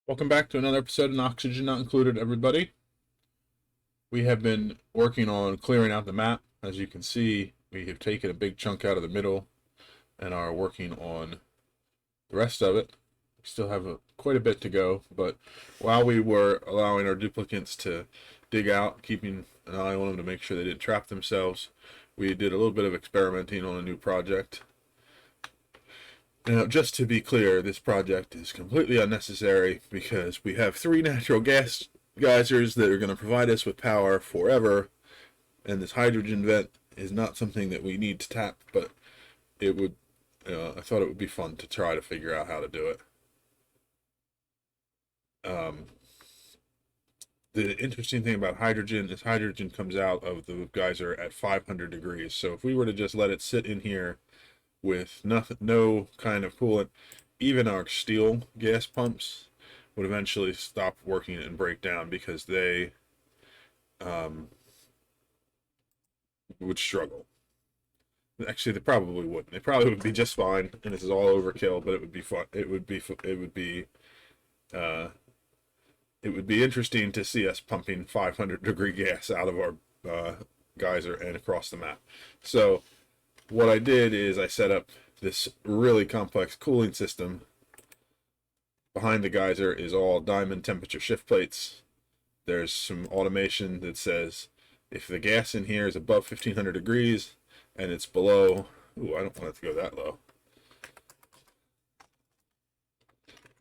Welcome back to another episode of Oxygen Not Included, everybody. We have been working on clearing out the map. As you can see, we have taken a big chunk out of the middle and are working on the rest of it. We still have quite a bit to go, but while we were allowing our duplicates to dig out, keeping an eye on them to make sure they didn't trap themselves, we did a little bit of experimenting on a new project. Now, just to be clear, this project is completely unnecessary because we have 3 natural gas geysers that are going to provide us with power forever, and this hydrogen vent is not something that we need to tap, but it would, I thought it would be fun to try to figure out how to do it. The interesting thing about hydrogen is hydrogen comes out of the geyser at 500 degrees, so if we were to just let it sit in here with nothing, no kind of coolant, even our steel gas pumps would eventually stop working and break down because they would struggle. Actually, they probably wouldn't. They probably would be just fine, and this is all overkill. But it would be fun. It would be interesting to see us pumping 500-degree gas out of our geyser and across the map. So what I did is I set up this really complex cooling system. Behind the geyser is all diamond temperature shift plates. There's some automation that says if the gas in here is above 1500 degrees and it's below, ooh, I don't want it to go that low.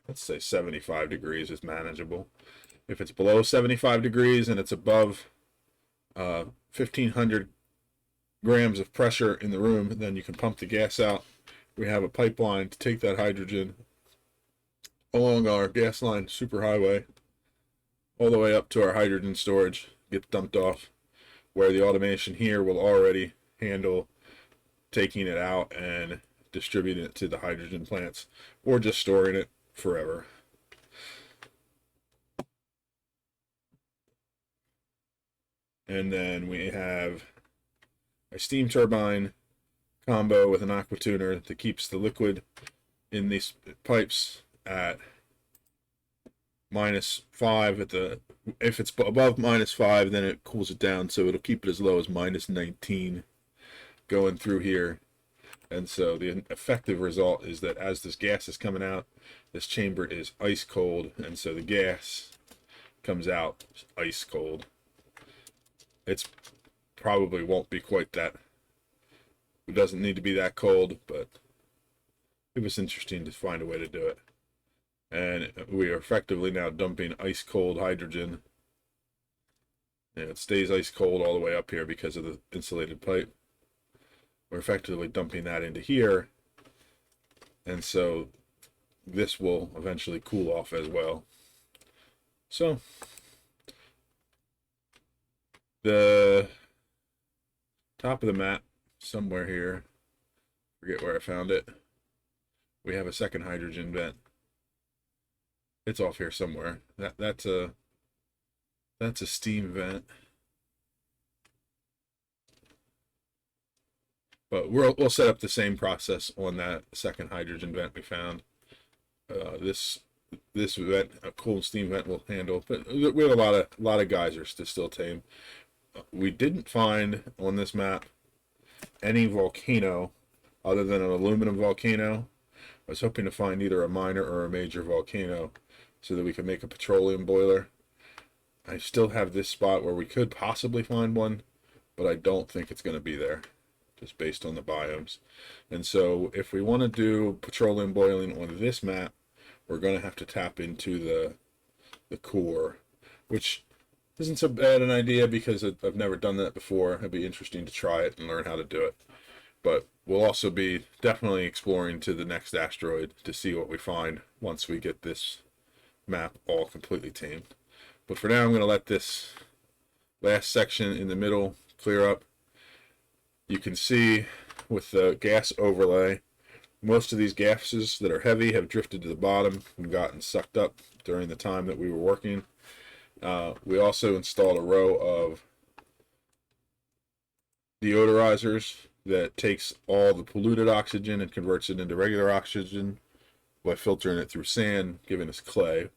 Let's say 75 degrees is manageable. If it's below 75 degrees and it's above 1500 grams of pressure in the room, then you can pump the gas out. We have a pipeline to take that hydrogen along our gas line superhighway all the way up to our hydrogen storage, gets dumped off, where the automation here will already handle taking it out and distributing it to the hydrogen plants or just storing it forever. And then we have a steam turbine combo with an aqua tuner that keeps the liquid in these pipes at -5 at the, if it's above -5, then it cools it down, so it'll keep it as low as -19 going through here. And so the effective result is that as this gas is coming out, this chamber is ice cold, and so the gas comes out ice cold. It's probably won't be quite that, it doesn't need to be that cold, but it was interesting to find a way to do it. And we are effectively now dumping ice cold hydrogen. And it stays ice cold all the way up here because of the insulated pipe. We're effectively dumping that into here, and so this will eventually cool off as well. So the top of the map somewhere here, forget where I found it, we have a second hydrogen vent. It's off here somewhere. That's a steam vent. But we'll set up the same process on that second hydrogen vent we found. This vent, a cold steam vent, will handle. But we have a lot of geysers to still tame. We didn't find on this map any volcano other than an aluminum volcano. I was hoping to find either a minor or a major volcano so that we could make a petroleum boiler. I still have this spot where we could possibly find one, but I don't think it's going to be there, just based on the biomes. And so if we want to do petroleum boiling on this map, we're going to have to tap into the core, which isn't so bad an idea because I've never done that before. It'd be interesting to try it and learn how to do it. But we'll also be definitely exploring to the next asteroid to see what we find once we get this map all completely tamed. But for now, I'm going to let this last section in the middle clear up. You can see with the gas overlay, most of these gases that are heavy have drifted to the bottom and gotten sucked up during the time that we were working. We also installed a row of deodorizers that takes all the polluted oxygen and converts it into regular oxygen by filtering it through sand, giving us clay.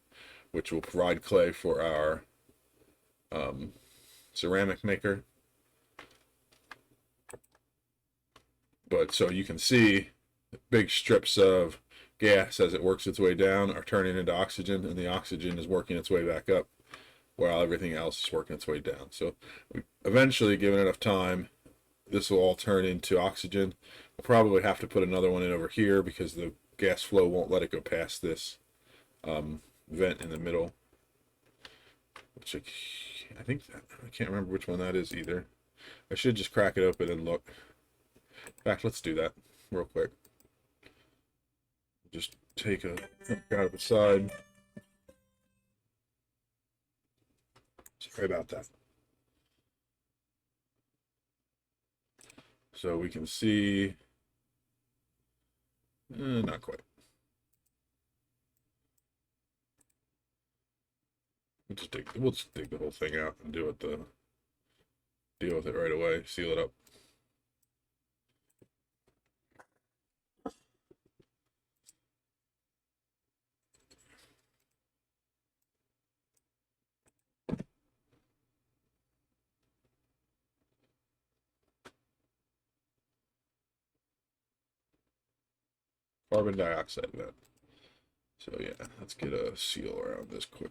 which will provide clay for our ceramic maker. But so you can see big strips of gas as it works its way down are turning into oxygen, and the oxygen is working its way back up while everything else is working its way down. So eventually, given enough time, this will all turn into oxygen. We'll probably have to put another one in over here because the gas flow won't let it go past this vent in the middle, which I think I can't remember which one that is either. I should just crack it open and look. In fact, let's do that real quick. Just take a look out of the side. Sorry about that. So we can see, not quite. We'll just dig the whole thing out and deal with it right away. Seal it up. Carbon dioxide vent. So yeah, let's get a seal around this quick.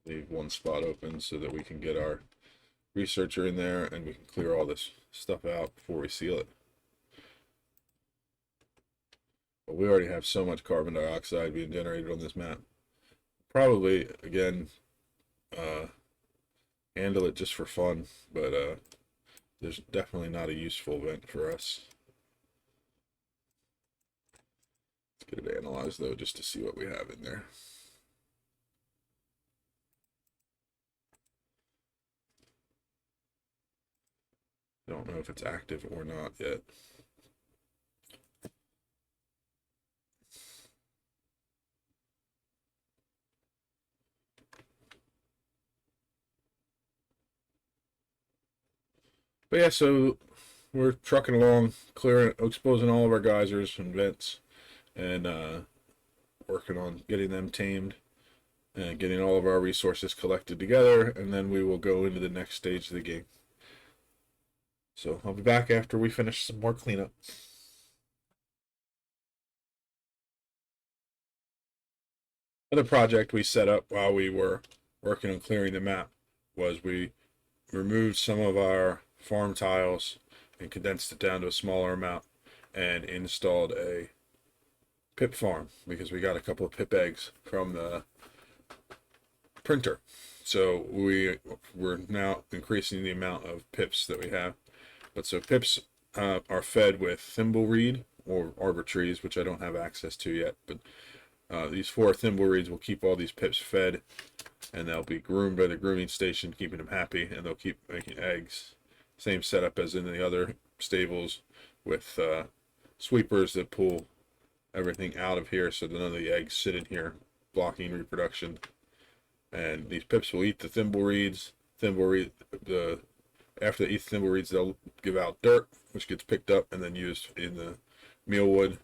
Leave one spot open so that we can get our researcher in there and we can clear all this stuff out before we seal it. But we already have so much carbon dioxide being generated on this map. Probably, again, handle it just for fun, but there's definitely not a useful vent for us. Let's get it analyzed though, just to see what we have in there. Don't know if it's active or not yet. But yeah, so we're trucking along, clearing, exposing all of our geysers and vents, and working on getting them tamed and getting all of our resources collected together, and then we will go into the next stage of the game. So I'll be back after we finish some more cleanup. Another project we set up while we were working on clearing the map was we removed some of our farm tiles and condensed it down to a smaller amount and installed a pip farm because we got a couple of pip eggs from the printer. So we're now increasing the amount of pips that we have. But so pips are fed with thimbleweed or arbor trees, which I don't have access to yet. But these 4 thimbleweeds will keep all these pips fed, and they'll be groomed by the grooming station, keeping them happy, and they'll keep making eggs. Same setup as in the other stables with sweepers that pull everything out of here so that none of the eggs sit in here, blocking reproduction. And these pips will eat the thimbleweeds. After they eat the thimbleweeds, they'll give out dirt, which gets picked up and then used in the mealwood.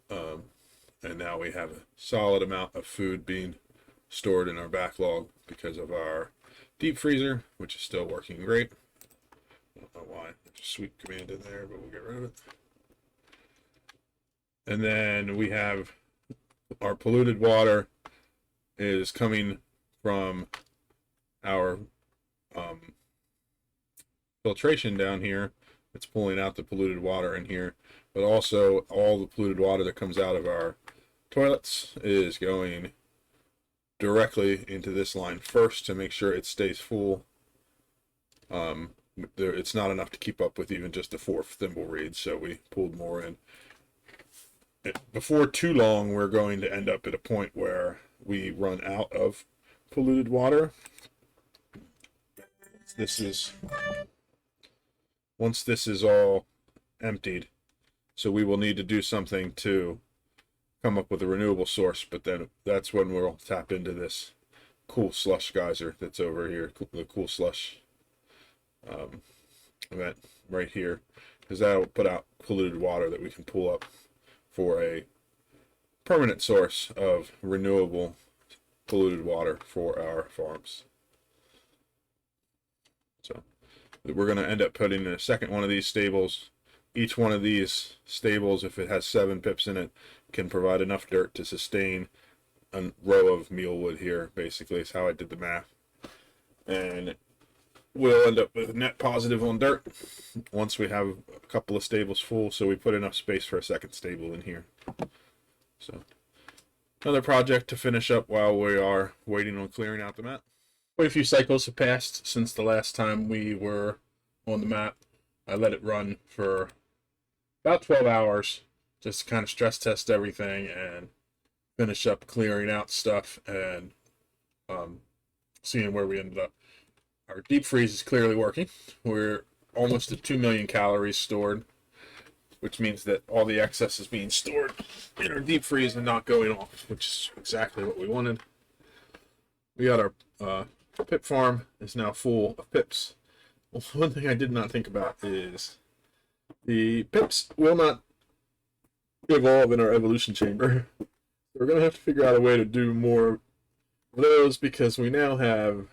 And now we have a solid amount of food being stored in our backlog because of our deep freezer, which is still working great. I don't know why. There's a sweep command in there, but we'll get rid of it. And then we have our polluted water is coming from our filtration down here. It's pulling out the polluted water in here, but also all the polluted water that comes out of our toilets is going directly into this line first to make sure it stays full. It's not enough to keep up with even just the 4 thimbleweeds, so we pulled more in. Before too long, we're going to end up at a point where we run out of polluted water. Once this is all emptied, so we will need to do something to come up with a renewable source, but then that's when we'll tap into this cool slush geyser that's over here, the cool slush event right here, because that'll put out polluted water that we can pull up for a permanent source of renewable polluted water for our farms. So we're going to end up putting in a second one of these stables. Each one of these stables, if it has 7 pips in it, can provide enough dirt to sustain a row of mealwood here, basically, is how I did the math. And we'll end up with a net positive on dirt once we have a couple of stables full, so we put enough space for a second stable in here. So another project to finish up while we are waiting on clearing out the mat. Quite a few cycles have passed since the last time we were on the mat. I let it run for about 12 hours just to kind of stress test everything and finish up clearing out stuff and seeing where we ended up. Our deep freeze is clearly working. We're almost at 2 million calories stored, which means that all the excess is being stored in our deep freeze and not going off, which is exactly what we wanted. We got our pip farm is now full of pips. Well, one thing I did not think about is the pips will not evolve in our evolution chamber. We're going to have to figure out a way to do more of those, because we now have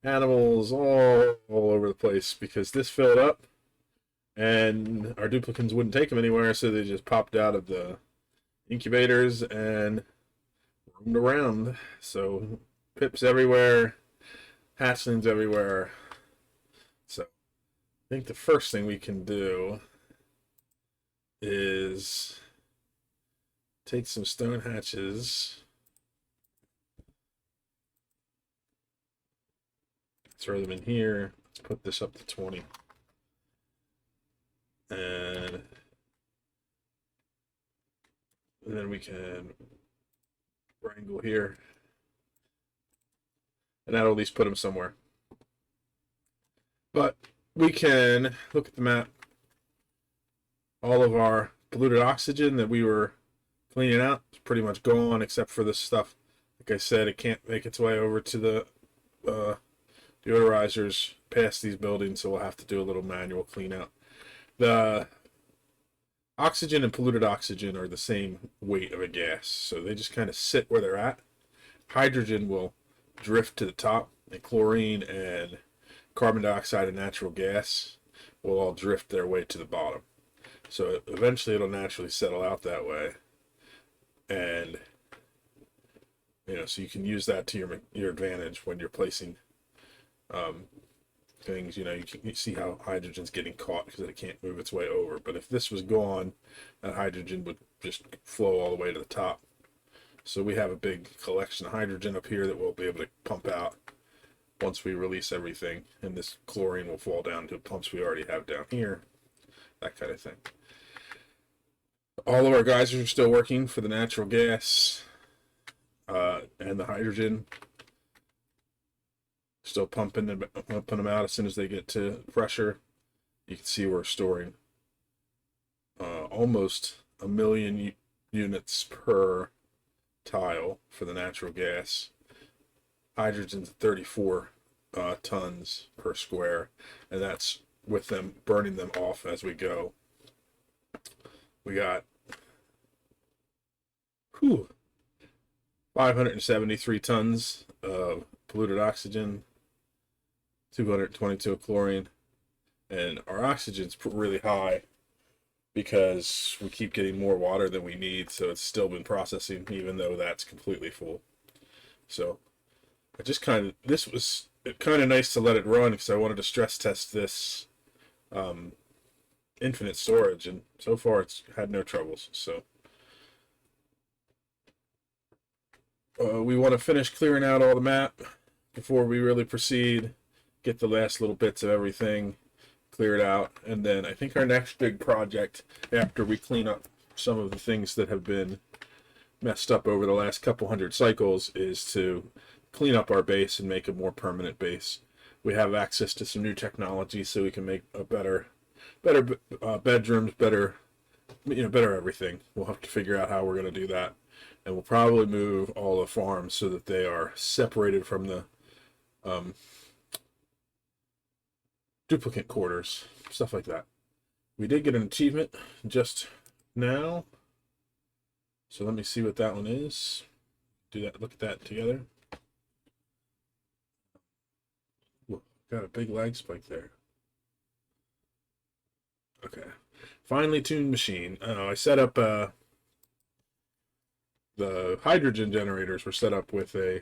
animals all over the place, because this filled up and our duplicants wouldn't take them anywhere, so they just popped out of the incubators and roamed around. So pips everywhere, hatchlings everywhere. So I think the first thing we can do is take some stone hatches, throw them in here. Let's put this up to 20. And then we can wrangle here. And that'll at least put them somewhere. But we can look at the map. All of our polluted oxygen that we were cleaning out is pretty much gone, except for this stuff. Like I said, it can't make its way over to the deodorizers past these buildings, so we'll have to do a little manual clean out. The oxygen and polluted oxygen are the same weight of a gas, so they just kind of sit where they're at. Hydrogen will drift to the top, and chlorine and carbon dioxide and natural gas will all drift their way to the bottom. So eventually it'll naturally settle out that way. And, so you can use that to your advantage when you're placing things. You see how hydrogen's getting caught because it can't move its way over. But if this was gone, that hydrogen would just flow all the way to the top. So we have a big collection of hydrogen up here that we'll be able to pump out once we release everything. And this chlorine will fall down to pumps we already have down here, that kind of thing. All of our geysers are still working for the natural gas and the hydrogen. Still pumping them out as soon as they get to pressure. You can see we're storing almost 1 million units per tile for the natural gas. Hydrogen's 34 tons per square, and that's with them burning them off as we go. We got 573 tons of polluted oxygen, 222 of chlorine, and our oxygen's really high because we keep getting more water than we need, so it's still been processing even though that's completely full. So this was kind of nice to let it run because I wanted to stress test this infinite storage, and so far it's had no troubles. So we want to finish clearing out all the map before we really proceed, get the last little bits of everything cleared out, and then I think our next big project, after we clean up some of the things that have been messed up over the last couple hundred cycles, is to clean up our base and make a more permanent base. We have access to some new technology, so we can make a better bedrooms, better everything. We'll have to figure out how we're going to do that, and we'll probably move all the farms so that they are separated from the duplicate quarters, stuff like that. We did get an achievement just now, So let me see what that one is. Do that. Look at that together. Whoa, got a big lag spike there. Okay. Finely tuned machine. I set up the hydrogen generators were set up with a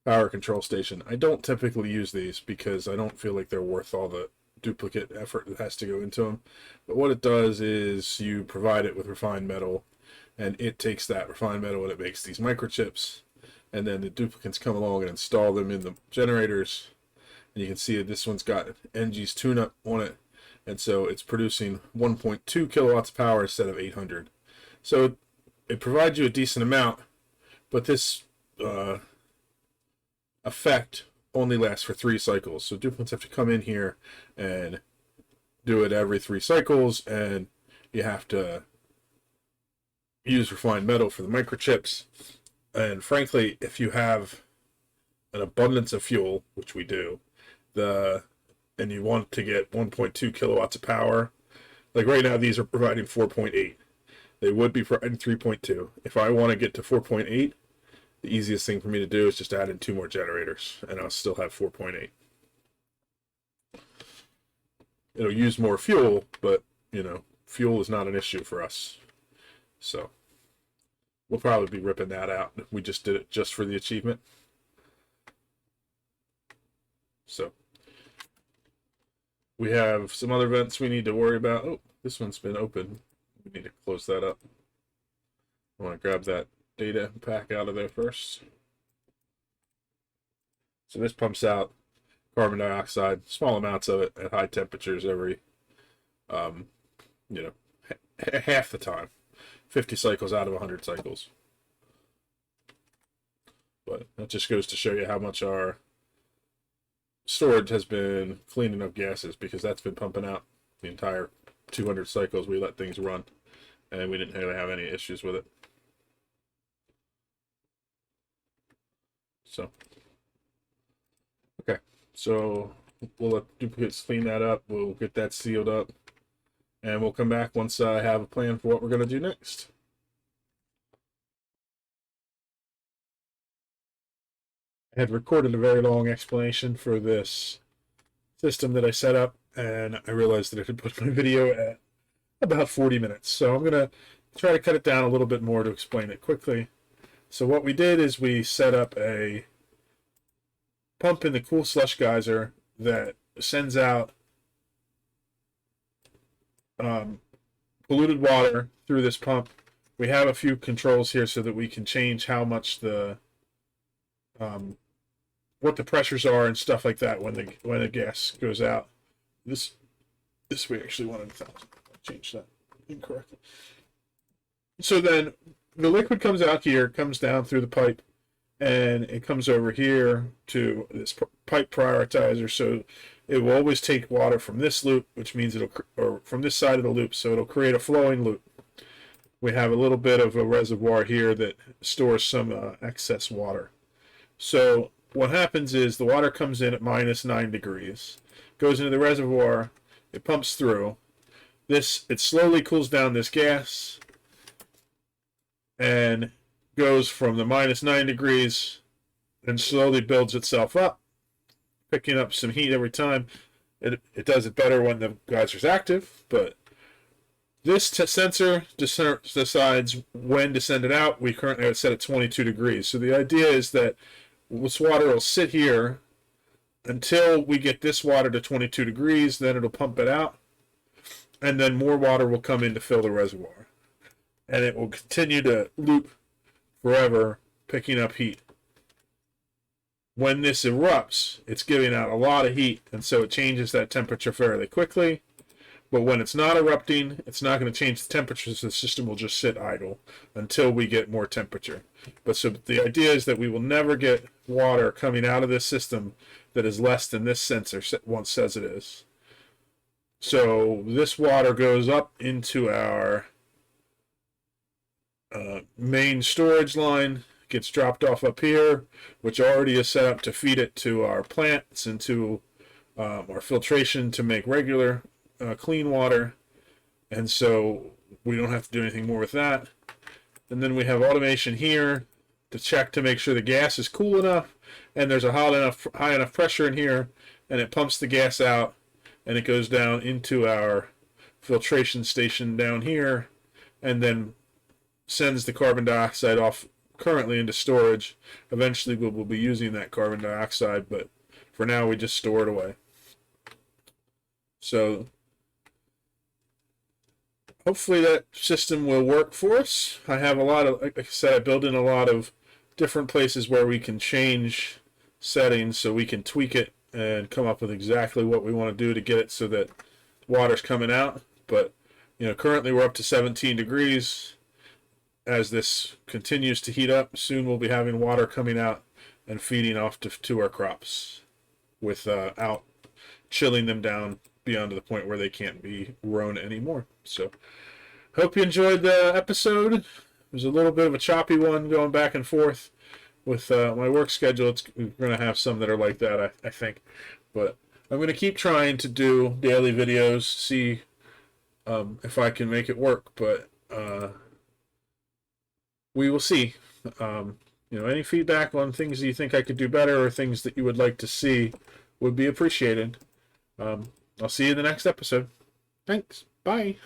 power control station. I don't typically use these because I don't feel like they're worth all the duplicate effort that has to go into them. But what it does is you provide it with refined metal, and it takes that refined metal and it makes these microchips, and then the duplicates come along and install them in the generators. And you can see that this one's got NG's tune-up on it, and so it's producing 1.2 kilowatts of power instead of 800. So it provides you a decent amount, but this effect only lasts for 3 cycles. So duplicates have to come in here and do it every 3 cycles, and you have to use refined metal for the microchips. And frankly, if you have an abundance of fuel, which we do, and you want to get 1.2 kilowatts of power, like right now these are providing 4.8. They would be providing 3.2. If I want to get to 4.8, the easiest thing for me to do is just add in 2 more generators, and I'll still have 4.8. It'll use more fuel, but, you know, fuel is not an issue for us. So we'll probably be ripping that out. We just did it just for the achievement. So we have some other vents we need to worry about. Oh, this one's been open. We need to close that up. I want to grab that data pack out of there first. So this pumps out carbon dioxide, small amounts of it at high temperatures every, half the time. 50 cycles out of 100 cycles. But that just goes to show you how much our storage has been cleaning up gases, because that's been pumping out the entire 200 cycles we let things run, and we didn't really have any issues with it. So, okay, so we'll let duplicates clean that up. We'll get that sealed up, and we'll come back once I have a plan for what we're going to do next. I had recorded a very long explanation for this system that I set up, and I realized that I had put my video at about 40 minutes. So I'm going to try to cut it down a little bit more to explain it quickly. So what we did is we set up a pump in the cool slush geyser that sends out polluted water through this pump. We have a few controls here so that we can change how much the what the pressures are and stuff like that when the gas goes out. This we actually wanted 1,000. I changed that incorrectly. So then the liquid comes out here, comes down through the pipe, and it comes over here to this pipe prioritizer. So it will always take water from this loop, which means or from this side of the loop, so it'll create a flowing loop. We have a little bit of a reservoir here that stores some excess water. So what happens is the water comes in at -9 degrees, goes into the reservoir, it pumps through. It slowly cools down this gas and goes from the -9 degrees and slowly builds itself up, picking up some heat every time. It does it better when the geyser's active, but this sensor decides when to send it out. We currently have it set at 22 degrees. So the idea is that this water will sit here until we get this water to 22 degrees, then it'll pump it out, and then more water will come in to fill the reservoir. And it will continue to loop forever, picking up heat. When this erupts, it's giving out a lot of heat, and so it changes that temperature fairly quickly. But when it's not erupting, it's not going to change the temperature, so the system will just sit idle until we get more temperature. But so the idea is that we will never get water coming out of this system that is less than this sensor once says it is. So this water goes up into our main storage line, gets dropped off up here, which already is set up to feed it to our plants and to our filtration to make regular clean water, and so we don't have to do anything more with that. And then we have automation here to check to make sure the gas is cool enough and there's a high enough pressure in here, and it pumps the gas out and it goes down into our filtration station down here and then sends the carbon dioxide off currently into storage. Eventually we'll be using that carbon dioxide, but for now we just store it away. So hopefully that system will work for us. I have a lot of, like I said, I built in a lot of different places where we can change settings so we can tweak it and come up with exactly what we want to do to get it so that water's coming out. But currently we're up to 17 degrees. As this continues to heat up, soon we'll be having water coming out and feeding off to our crops without chilling them down beyond to the point where they can't be grown anymore. So hope you enjoyed the episode. It was a little bit of a choppy one going back and forth with my work schedule. We're going to have some that are like that, I think. But I'm going to keep trying to do daily videos, see if I can make it work. But we will see. Any feedback on things that you think I could do better or things that you would like to see would be appreciated. I'll see you in the next episode. Thanks. Bye.